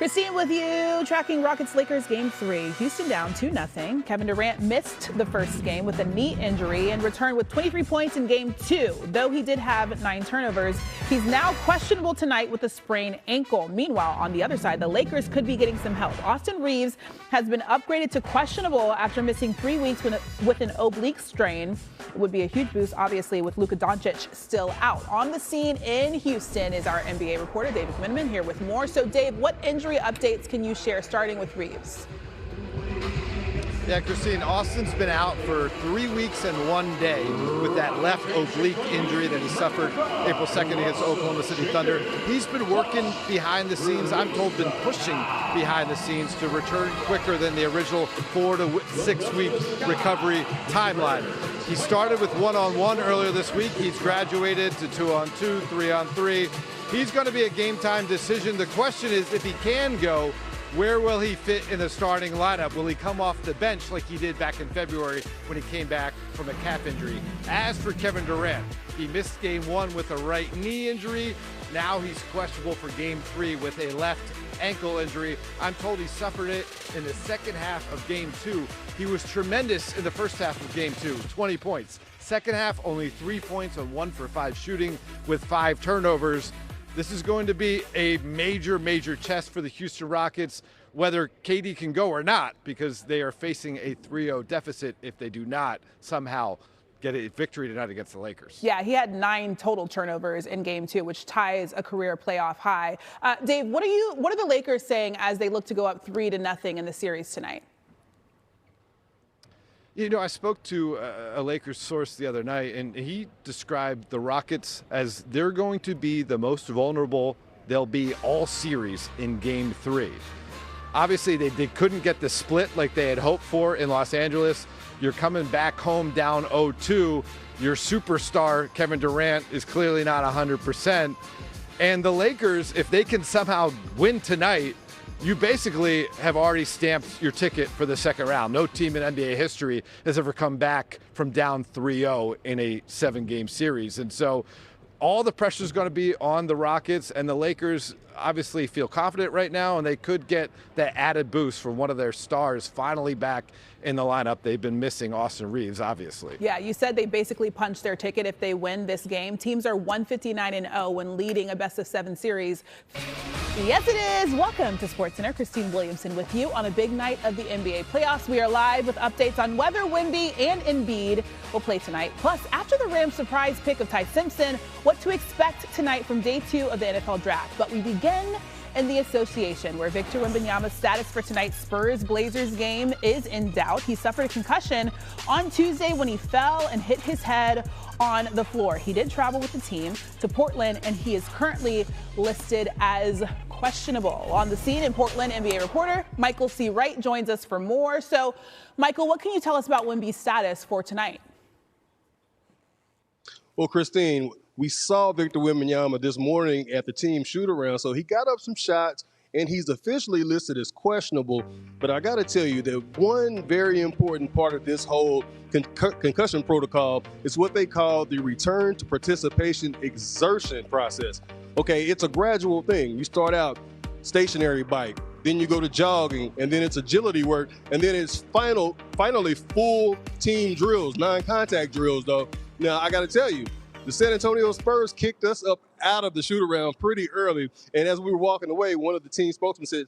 Christine with you, tracking Rockets-Lakers Game 3. Houston down 2-0. Kevin Durant missed the first game with a knee injury and returned with 23 points in Game 2. Though he did have 9 turnovers, he's now questionable tonight with a sprained ankle. Meanwhile, on the other side, the Lakers could be getting some help. Austin Reeves has been upgraded to questionable after missing 3 weeks with an oblique strain. It would be a huge boost, obviously, with Luka Doncic still out. On the scene in Houston is our NBA reporter, Dave McMenamin, here with more. So, Dave, what injury updates can you share, starting with Reeves? Yeah, Christine, Austin's been out for 3 weeks and 1 day with that left oblique injury that he suffered April 2nd against Oklahoma City Thunder. He's been working behind the scenes, I'm told been pushing behind the scenes to return quicker than the original 4 to 6 week recovery timeline. He started with 1-on-1 earlier this week. He's graduated to 2-on-2, 3-on-3. He's going to be a game time decision. The question is, if he can go, where will he fit in the starting lineup? Will he come off the bench like he did back in February when he came back from a calf injury? As for Kevin Durant, he missed Game 1 with a right knee injury. Now he's questionable for Game 3 with a left ankle injury. I'm told he suffered it in the second half of Game 2. He was tremendous in the first half of Game 2, 20 points. Second half, only 3 points on 1 for 5 shooting with 5 turnovers. This is going to be a major, major test for the Houston Rockets, whether KD can go or not, because they are facing a 3-0 deficit if they do not somehow get a victory tonight against the Lakers. Yeah, he had 9 total turnovers in Game 2, which ties a career playoff high. Dave, what are the Lakers saying as they look to go up 3-0 in the series tonight? You know, I spoke to a Lakers source the other night, and he described the Rockets as they're going to be the most vulnerable they'll be all series in Game 3. Obviously, they couldn't get the split like they had hoped for in Los Angeles. You're coming back home down 0-2. Your superstar, Kevin Durant, is clearly not 100%. And the Lakers, if they can somehow win tonight, you basically have already stamped your ticket for the second round. No team in NBA history has ever come back from down 3-0 in a 7-game series. And so all the pressure is going to be on the Rockets, and the Lakers obviously feel confident right now, and they could get that added boost from one of their stars finally back in the lineup. They've been missing Austin Reeves, obviously. Yeah, you said they basically punched their ticket if they win this game. Teams are 159-0 when leading a best-of-7 series. Yes, it is. Welcome to SportsCenter. Christine Williamson with you on a big night of the NBA playoffs. We are live with updates on whether Wemby and Embiid will play tonight. Plus, after the Rams' surprise pick of Ty Simpson, what to expect tonight from Day 2 of the NFL Draft. But we begin in the association, where Victor Wembanyama's status for tonight's Spurs-Blazers game is in doubt. He suffered a concussion on Tuesday when he fell and hit his head on the floor. He did travel with the team to Portland, and he is currently listed as questionable. On the scene in Portland, NBA reporter Michael C. Wright joins us for more. So, Michael, what can you tell us about Wemby's status for tonight? Well, Christine, we saw Victor Wembanyama this morning at the team shoot-around, so he got up some shots, and he's officially listed as questionable. But I got to tell you that one very important part of this whole concussion protocol is what they call the return to participation exertion process. Okay, it's a gradual thing. You start out stationary bike, then you go to jogging, and then it's agility work, and then it's finally full team drills, non-contact drills, though. Now, I got to tell you, the San Antonio Spurs kicked us up out of the shoot-around pretty early, and as we were walking away, one of the team spokesmen said,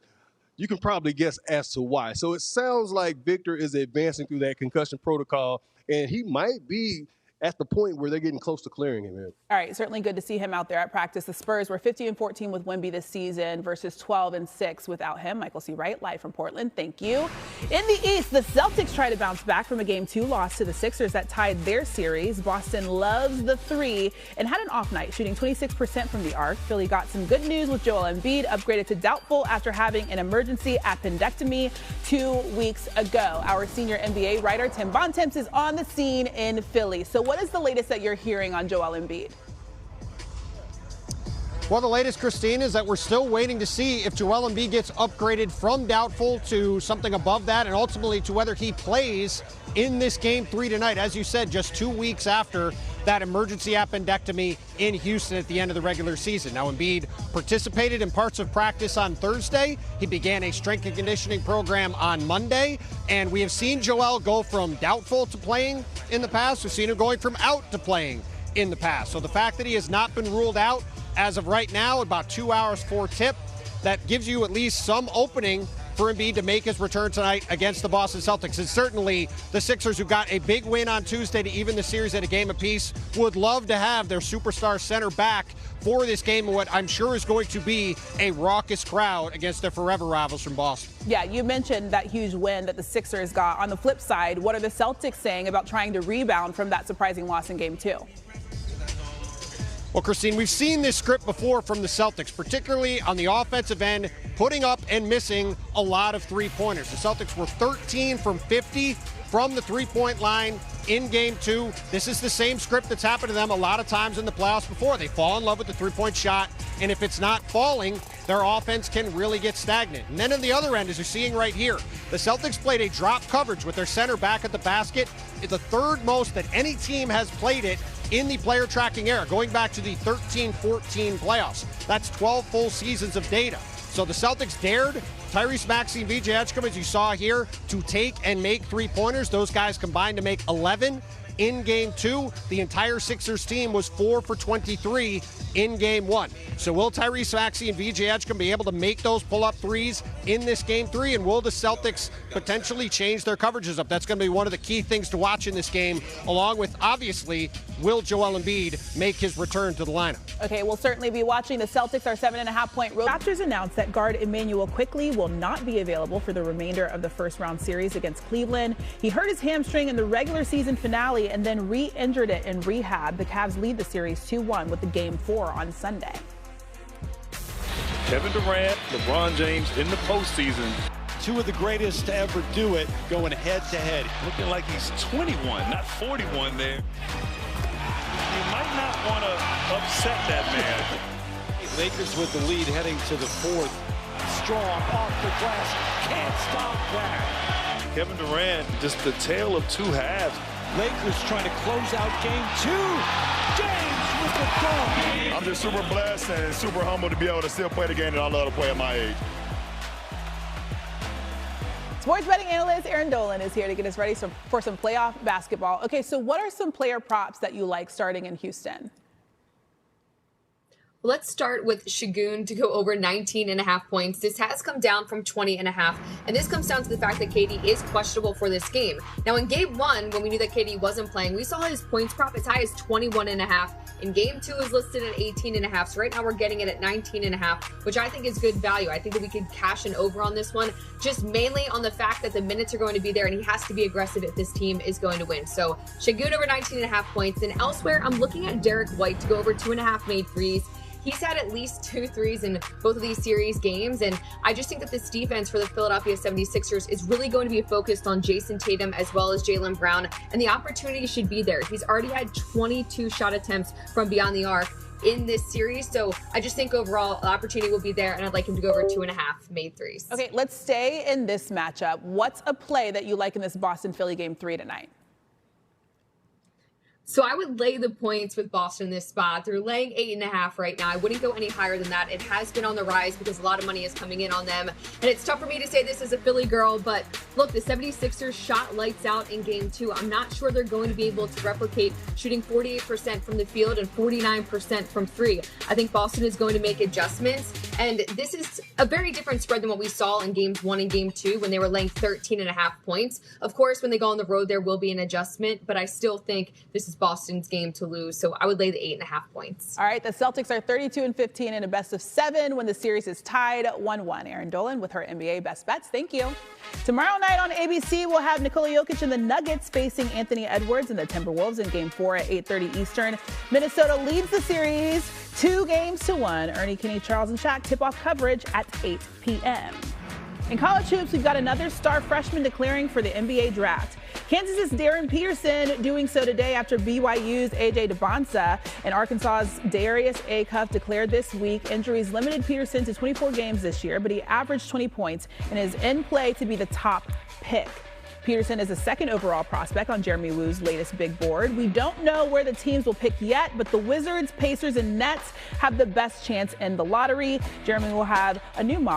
you can probably guess as to why. So it sounds like Victor is advancing through that concussion protocol, and he might be at the point where they're getting close to clearing him in. All right, certainly good to see him out there at practice. The Spurs were 50-14 with Wemby this season versus 12-6 without him. Michael C. Wright, live from Portland. Thank you. In the East, the Celtics try to bounce back from a Game 2 loss to the Sixers that tied their series. Boston loves the 3 and had an off night, shooting 26% from the arc. Philly got some good news with Joel Embiid, upgraded to doubtful after having an emergency appendectomy 2 weeks ago. Our senior NBA writer, Tim Bontemps, is on the scene in Philly. So what is the latest that you're hearing on Joel Embiid? Well, the latest, Christine, is that we're still waiting to see if Joel Embiid gets upgraded from doubtful to something above that, and ultimately to whether he plays in this Game 3 tonight. As you said, just 2 weeks after that emergency appendectomy in Houston at the end of the regular season. Now, Embiid participated in parts of practice on Thursday. He began a strength and conditioning program on Monday, and we have seen Joel go from doubtful to playing in the past. We've seen him going from out to playing in the past. So the fact that he has not been ruled out as of right now, about 2 hours for tip, that gives you at least some opening for Embiid to make his return tonight against the Boston Celtics. And certainly the Sixers, who got a big win on Tuesday to even the series at a game apiece, would love to have their superstar center back for this game, what I'm sure is going to be a raucous crowd against their forever rivals from Boston. Yeah, you mentioned that huge win that the Sixers got. On the flip side, what are the Celtics saying about trying to rebound from that surprising loss in Game 2? Well, Christine, we've seen this script before from the Celtics, particularly on the offensive end, putting up and missing a lot of three-pointers. The Celtics were 13 from 50 from the three-point line in Game 2. This is the same script that's happened to them a lot of times in the playoffs before. They fall in love with the three-point shot, and if it's not falling, their offense can really get stagnant. And then on the other end, as you're seeing right here, the Celtics played a drop coverage with their center back at the basket. It's the third most that any team has played it in the player tracking era, going back to the 13-14 playoffs. That's 12 full seasons of data. So the Celtics dared Tyrese Maxey and VJ Edgecombe, as you saw here, to take and make three-pointers. Those guys combined to make 11 in Game 2. The entire Sixers team was 4 for 23 in Game 1. So will Tyrese Maxey and VJ Edgecombe be able to make those pull-up threes in this Game 3? And will the Celtics potentially change their coverages up? That's going to be one of the key things to watch in this game, along with, obviously, will Joel Embiid make his return to the lineup? Okay, we'll certainly be watching. The Celtics are 7.5-point road. Raptors announced that guard Immanuel Quickley will not be available for the remainder of the first-round series against Cleveland. He hurt his hamstring in the regular season finale and then re-injured it in rehab. The Cavs lead the series 2-1 with the Game 4 on Sunday. Kevin Durant, LeBron James in the postseason. Two of the greatest to ever do it, going head-to-head. Looking like he's 21, not 41 there. You might not want to upset that man. Lakers with the lead heading to the fourth. Strong off the glass, can't stop that. Kevin Durant, just the tale of two halves. Lakers trying to close out Game 2. James with the dunk. I'm just super blessed and super humbled to be able to still play the game that I love to play at my age. Sports betting analyst Aaron Dolan is here to get us ready for some playoff basketball. Okay, so what are some player props that you like starting in Houston? Let's start with Şengün to go over 19.5 points. This has come down from 20.5, and this comes down to the fact that KD is questionable for this game. Now, in Game 1, when we knew that KD wasn't playing, we saw his points prop as high as 21.5. In Game 2 is listed at 18.5, so right now we're getting it at 19.5, which I think is good value. I think that we could cash an over on this one, just mainly on the fact that the minutes are going to be there, and he has to be aggressive if this team is going to win. So Şengün over 19.5 points, and elsewhere, I'm looking at Derek White to go over 2.5 made threes. He's had at least 2 threes in both of these series games, and I just think that this defense for the Philadelphia 76ers is really going to be focused on Jason Tatum as well as Jaylen Brown, and the opportunity should be there. He's already had 22 shot attempts from beyond the arc in this series, so I just think overall the opportunity will be there, and I'd like him to go over 2.5 made threes. Okay, let's stay in this matchup. What's a play that you like in this Boston-Philly Game 3 tonight? So I would lay the points with Boston in this spot. They're laying 8.5 right now. I wouldn't go any higher than that. It has been on the rise because a lot of money is coming in on them. And it's tough for me to say this as a Philly girl, but look, the 76ers shot lights out in Game 2. I'm not sure they're going to be able to replicate shooting 48% from the field and 49% from 3. I think Boston is going to make adjustments. And this is a very different spread than what we saw in Games 1 and Game 2 when they were laying 13.5 points. Of course, when they go on the road, there will be an adjustment, but I still think this is Boston's game to lose, so I would lay the 8.5 points. All right, the Celtics are 32-15 in a best of 7 when the series is tied 1-1. Aaron Dolan with her NBA best bets. Thank you. Tomorrow night on ABC, we'll have Nikola Jokic and the Nuggets facing Anthony Edwards and the Timberwolves in Game 4 at 8:30 Eastern. Minnesota leads the series 2-1. Ernie, Kenny, Charles, and Shaq tip-off coverage at 8 p.m. In college hoops, we've got another star freshman declaring for the NBA draft. Kansas's Darren Peterson doing so today after BYU's A.J. DeBonsa and Arkansas's Darius Acuff declared this week. Injuries limited Peterson to 24 games this year, but he averaged 20 points and is in play to be the top pick. Peterson is a second overall prospect on Jeremy Wu's latest big board. We don't know where the teams will pick yet, but the Wizards, Pacers, and Nets have the best chance in the lottery. Jeremy will have a new mock